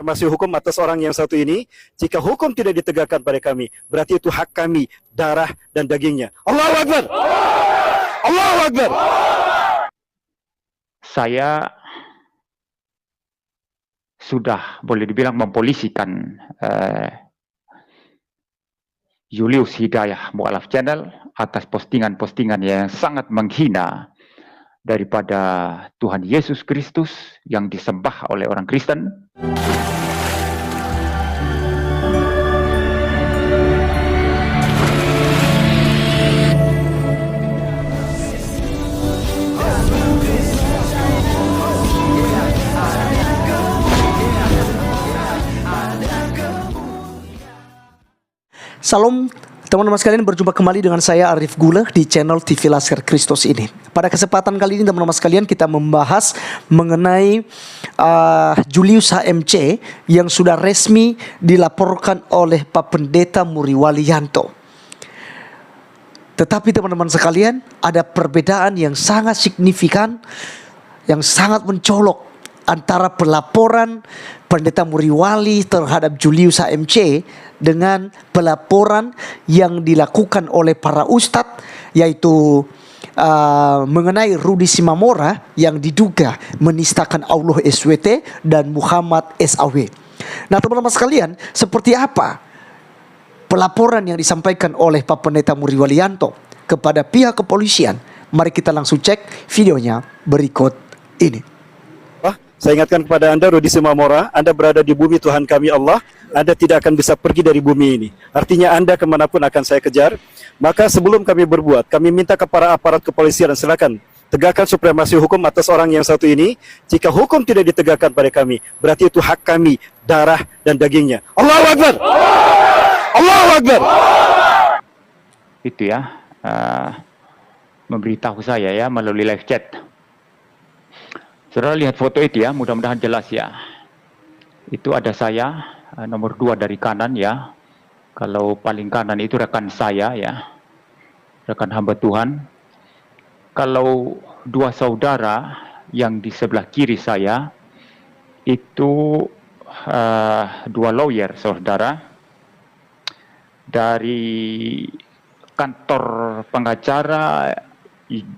Masih hukum atas orang yang satu ini, jika hukum tidak ditegakkan pada kami, berarti itu hak kami, darah dan dagingnya. Allahu Akbar! Allahu Akbar! Saya sudah boleh dibilang mempolisikan Julius Hidayah Mu'alaf Channel atas postingan-postingan yang sangat menghina daripada Tuhan Yesus Kristus yang disembah oleh orang Kristen. Salam teman-teman sekalian, berjumpa kembali dengan saya Arif Gula di channel TV Laskar Kristus ini. Pada kesempatan kali ini teman-teman sekalian, kita membahas mengenai Julius HMC yang sudah resmi dilaporkan oleh Pak Pendeta Muri Walianto. Tetapi teman-teman sekalian, ada perbedaan yang sangat signifikan, yang sangat mencolok antara pelaporan Pendeta Muri Wali terhadap Julius HMC dengan pelaporan yang dilakukan oleh para ustadz, yaitu mengenai Rudy Simamora yang diduga menistakan Allah SWT dan Muhammad SAW. Nah teman-teman sekalian, seperti apa pelaporan yang disampaikan oleh Pak Pendeta Muri Walianto kepada pihak kepolisian? Mari kita langsung cek videonya berikut ini. Saya ingatkan kepada Anda, Rudy Simamora, Anda berada di bumi Tuhan kami Allah, Anda tidak akan bisa pergi dari bumi ini. Artinya Anda kemanapun akan saya kejar. Maka sebelum kami berbuat, kami minta kepada aparat kepolisian, silakan tegakkan supremasi hukum atas orang yang satu ini. Jika hukum tidak ditegakkan pada kami, berarti itu hak kami, darah dan dagingnya. Allahu Akbar! Allahu Akbar! Itu ya, memberitahu saya ya melalui live chat. Saudara lihat foto itu ya, mudah-mudahan jelas ya. Itu ada saya, nomor 2 dari kanan ya. Kalau paling kanan itu rekan saya ya, rekan hamba Tuhan. Kalau 2 saudara yang di sebelah kiri saya, itu 2 lawyer saudara. Dari kantor pengacara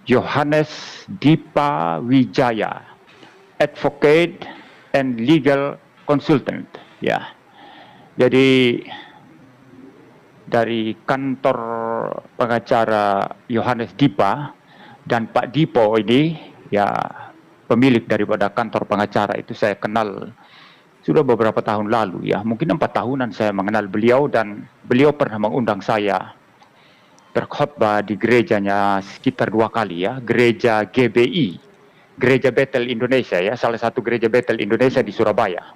Yohanes Dipa Wijaya, advocate and legal consultant ya. Jadi dari kantor pengacara Yohanes Dipa dan Pak Dipo ini ya, pemilik daripada kantor pengacara itu saya kenal sudah beberapa tahun lalu ya, mungkin 4 tahunan saya mengenal beliau, dan beliau pernah mengundang saya berkhotbah di gerejanya sekitar 2 kali ya, gereja GBI, Gereja Bethel Indonesia ya, salah satu gereja Bethel Indonesia di Surabaya.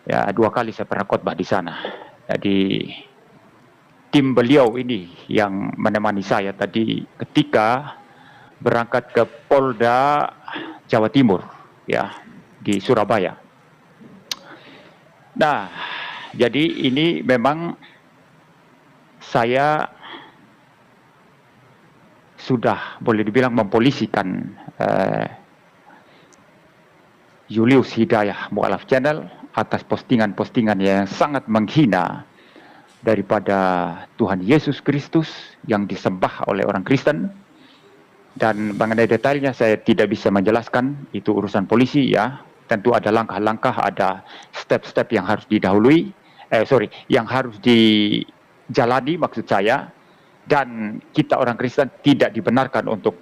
Ya, 2 kali saya pernah khotbah di sana. Jadi tim beliau ini yang menemani saya tadi ketika berangkat ke Polda Jawa Timur ya, di Surabaya. Nah, jadi ini memang saya sudah boleh dibilang mempolisikan Julius Hidayah Mu'alaf Channel atas postingan-postingan yang sangat menghina daripada Tuhan Yesus Kristus yang disembah oleh orang Kristen. Dan mengenai detailnya saya tidak bisa menjelaskan, itu urusan polisi ya. Tentu ada langkah-langkah, ada step-step yang harus didahului, yang harus dijalani maksud saya. Dan kita orang Kristen tidak dibenarkan untuk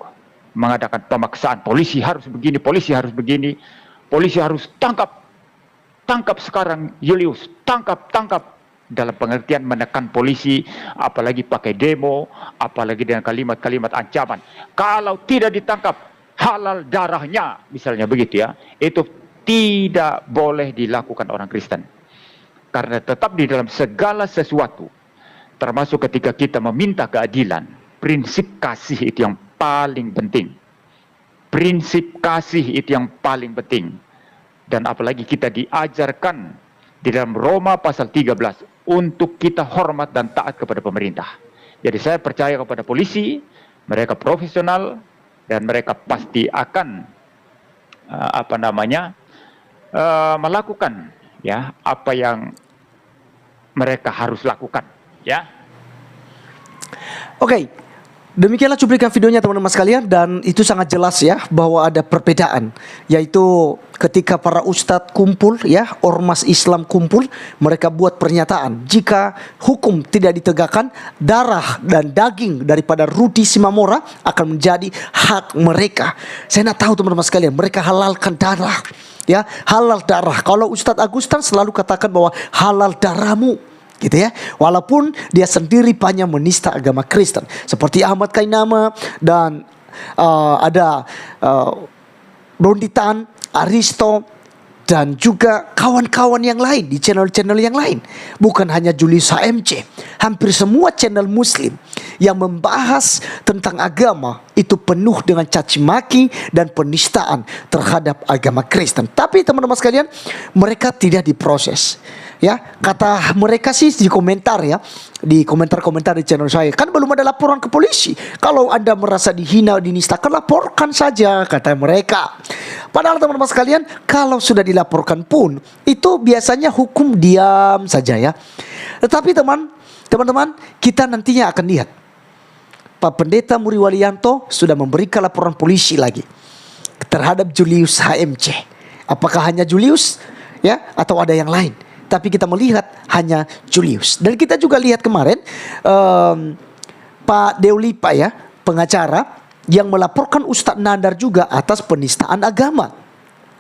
mengadakan pemaksaan. Polisi harus begini, polisi harus begini, polisi harus tangkap sekarang Julius, tangkap, dalam pengertian menekan polisi, apalagi pakai demo, apalagi dengan kalimat-kalimat ancaman. Kalau tidak ditangkap, halal darahnya, misalnya begitu ya, itu tidak boleh dilakukan orang Kristen. Karena tetap di dalam segala sesuatu, termasuk ketika kita meminta keadilan, prinsip kasih itu yang paling penting. Prinsip kasih itu yang paling penting. Dan apalagi kita diajarkan di dalam Roma pasal 13 untuk kita hormat dan taat kepada pemerintah. Jadi saya percaya kepada polisi, mereka profesional dan mereka pasti akan melakukan ya apa yang mereka harus lakukan, ya. Oke, demikianlah cuplikan videonya teman-teman sekalian, dan itu sangat jelas ya bahwa ada perbedaan, yaitu ketika para ustadz kumpul ya, ormas Islam kumpul, mereka buat pernyataan jika hukum tidak ditegakkan, darah dan daging daripada Rudi Simamora akan menjadi hak mereka. Saya nak tahu teman-teman sekalian, mereka halalkan darah ya, halal darah. Kalau Ustadz Agustan selalu katakan bahwa halal darahmu, gitu ya, walaupun dia sendiri banyak menista agama Kristen seperti Ahmad Kainama dan ada Bonditan, Aristo, dan juga kawan-kawan yang lain di channel-channel yang lain. Bukan hanya Julius HMC, hampir semua channel muslim yang membahas tentang agama itu penuh dengan caci maki dan penistaan terhadap agama Kristen. Tapi teman-teman sekalian, mereka tidak diproses. Ya, kata mereka sih di komentar ya, di komentar-komentar di channel saya, kan belum ada laporan ke polisi. Kalau Anda merasa dihina, dinistakan, laporkan saja, kata mereka. Padahal teman-teman sekalian, kalau sudah dilaporkan pun itu biasanya hukum diam saja ya. Tetapi teman-teman, kita nantinya akan lihat Pak Pendeta Muri Walianto sudah memberikan laporan polisi lagi terhadap Julius HMC. Apakah hanya Julius ya, atau ada yang lain? Tapi kita melihat hanya Julius. Dan kita juga lihat kemarin Pak Deulipa ya, pengacara yang melaporkan Ustadz Nandar juga atas penistaan agama.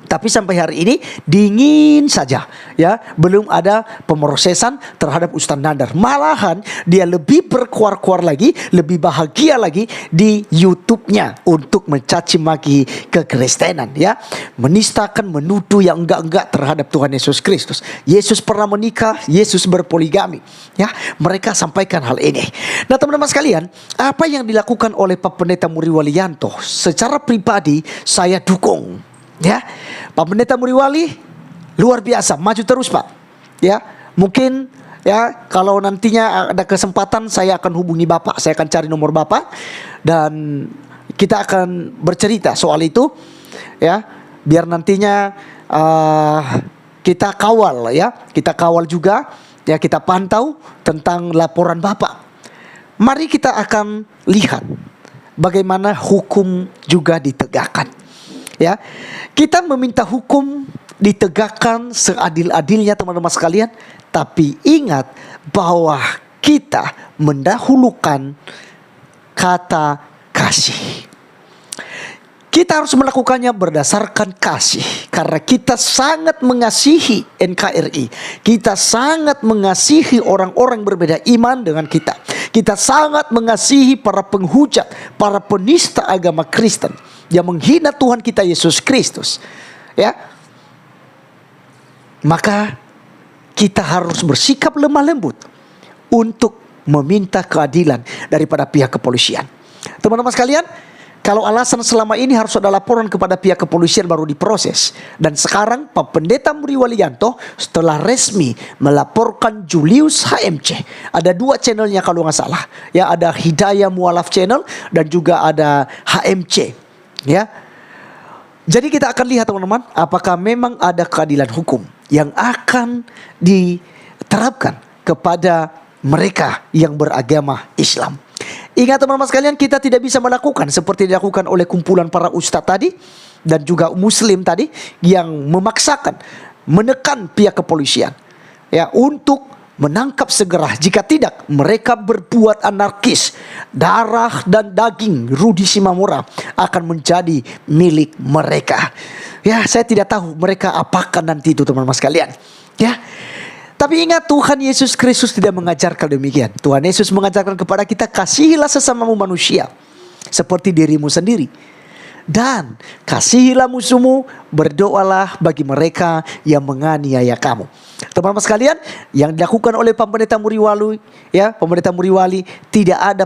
Tapi sampai hari ini dingin saja ya, belum ada pemrosesan terhadap Ustadz Nandar. Malahan dia lebih berkuar-kuar lagi, lebih bahagia lagi di YouTube-nya untuk mencaci maki kekristenan ya, menistakan, menuduh yang enggak-enggak terhadap Tuhan Yesus Kristus. Yesus pernah menikah, Yesus berpoligami ya, mereka sampaikan hal ini. Nah teman-teman sekalian, apa yang dilakukan oleh Pak Pendeta Muri Walianto secara pribadi saya dukung. Ya, Pak Pendeta Muri Wali luar biasa, maju terus Pak. Ya, mungkin ya kalau nantinya ada kesempatan saya akan hubungi Bapak, saya akan cari nomor Bapak dan kita akan bercerita soal itu ya, biar nantinya kita kawal ya, kita kawal juga ya, kita pantau tentang laporan Bapak. Mari kita akan lihat bagaimana hukum juga ditegakkan. Ya, kita meminta hukum ditegakkan seadil-adilnya teman-teman sekalian. Tapi ingat bahwa kita mendahulukan kata kasih. Kita harus melakukannya berdasarkan kasih, karena kita sangat mengasihi NKRI. Kita sangat mengasihi orang-orang berbeda iman dengan kita. Kita sangat mengasihi para penghujat, para penista agama Kristen yang menghina Tuhan kita Yesus Kristus. Ya, maka kita harus bersikap lemah lembut untuk meminta keadilan daripada pihak kepolisian. Teman-teman sekalian, kalau alasan selama ini harus ada laporan kepada pihak kepolisian baru diproses, dan sekarang Pak Pendeta Muri Walianto setelah resmi melaporkan Julius HMC, ada dua channelnya kalau nggak salah ya, ada Hidayah Mualaf channel dan juga ada HMC ya. Jadi kita akan lihat teman-teman, apakah memang ada keadilan hukum yang akan diterapkan kepada mereka yang beragama Islam. Ingat teman-teman sekalian, kita tidak bisa melakukan seperti dilakukan oleh kumpulan para ustadz tadi dan juga muslim tadi yang memaksakan, menekan pihak kepolisian ya untuk menangkap segera. Jika tidak, mereka berbuat anarkis. Darah dan daging Rudi Simamora akan menjadi milik mereka. Ya, saya tidak tahu mereka apakah nanti itu teman-teman sekalian. Ya. Tapi ingat, Tuhan Yesus Kristus tidak mengajarkan demikian. Tuhan Yesus mengajarkan kepada kita, kasihilah sesamamu manusia seperti dirimu sendiri. Dan kasihilah musuhmu, berdoalah bagi mereka yang menganiaya kamu. Teman-teman sekalian, yang dilakukan oleh Pak Pendeta Muri Wali ya, Pak Pendeta Muri Wali, tidak ada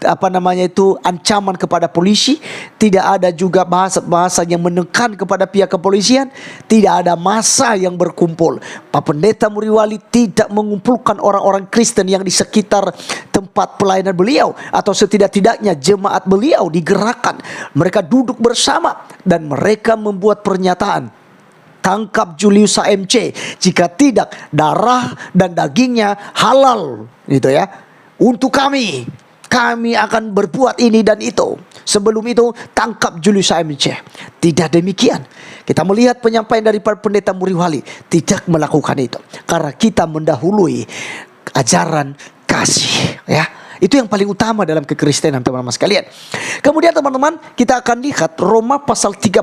ancaman kepada polisi, tidak ada juga bahasa-bahasa yang menekan kepada pihak kepolisian, tidak ada massa yang berkumpul. Pak Pendeta Muri Wali tidak mengumpulkan orang-orang Kristen yang di sekitar tempat pelayanan beliau, atau setidak-tidaknya jemaat beliau digerakkan. Mereka duduk bersama dan mereka membuat pernyataan tangkap Julius HMC. Jika tidak, darah dan dagingnya halal, gitu ya, untuk kami. Kami akan berbuat ini dan itu. Sebelum itu, tangkap Julius HMC. Tidak demikian. Kita melihat penyampaian dari para pendeta Muriwali tidak melakukan itu, karena kita mendahului ajaran kasih, ya. Itu yang paling utama dalam kekristenan, teman-teman sekalian. Kemudian teman-teman, kita akan lihat Roma pasal 13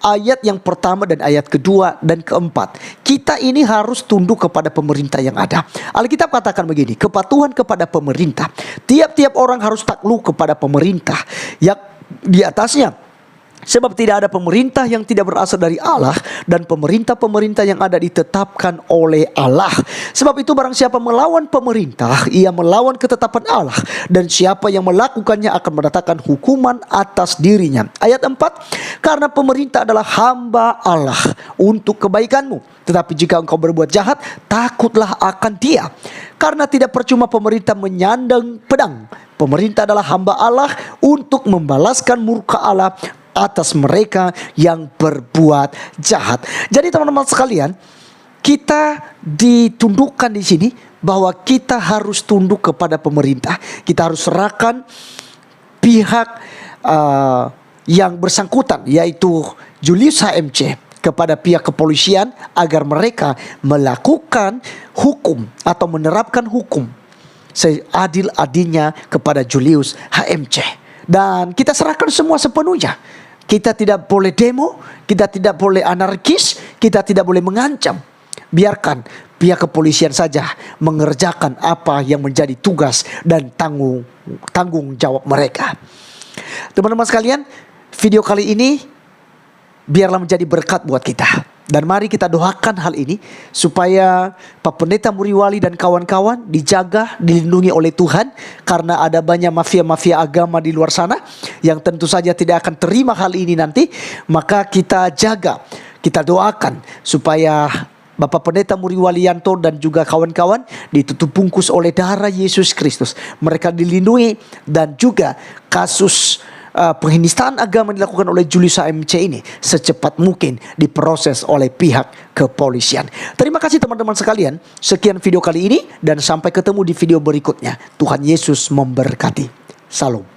ayat yang pertama dan ayat kedua dan keempat. Kita ini harus tunduk kepada pemerintah yang ada. Alkitab katakan begini, kepatuhan kepada pemerintah. Tiap-tiap orang harus takluk kepada pemerintah yang di atasnya. Sebab tidak ada pemerintah yang tidak berasal dari Allah, dan pemerintah-pemerintah yang ada ditetapkan oleh Allah. Sebab itu barang siapa melawan pemerintah, ia melawan ketetapan Allah, dan siapa yang melakukannya akan mendatangkan hukuman atas dirinya. Ayat 4, karena pemerintah adalah hamba Allah untuk kebaikanmu. Tetapi jika engkau berbuat jahat, takutlah akan dia. Karena tidak percuma pemerintah menyandang pedang. Pemerintah adalah hamba Allah untuk membalaskan murka Allah atas mereka yang berbuat jahat. Jadi teman-teman sekalian, kita ditundukkan di sini bahwa kita harus tunduk kepada pemerintah. Kita harus serahkan pihak yang bersangkutan, yaitu Julius HMC, kepada pihak kepolisian agar mereka melakukan hukum atau menerapkan hukum seadil-adilnya kepada Julius HMC. Dan kita serahkan semua sepenuhnya. Kita tidak boleh demo, kita tidak boleh anarkis, kita tidak boleh mengancam. Biarkan pihak kepolisian saja mengerjakan apa yang menjadi tugas dan tanggung jawab mereka. Teman-teman sekalian, video kali ini biarlah menjadi berkat buat kita. Dan mari kita doakan hal ini supaya Pak Pendeta Muriwali dan kawan-kawan dijaga, dilindungi oleh Tuhan. Karena ada banyak mafia-mafia agama di luar sana yang tentu saja tidak akan terima hal ini nanti. Maka kita jaga, kita doakan supaya Bapak Pendeta Muriwalianto dan juga kawan-kawan ditutup bungkus oleh darah Yesus Kristus. Mereka dilindungi, dan juga kasus penghinaan agama yang dilakukan oleh Julius HMC ini secepat mungkin diproses oleh pihak kepolisian. Terima kasih teman-teman sekalian. Sekian video kali ini, dan sampai ketemu di video berikutnya. Tuhan Yesus memberkati. Salam.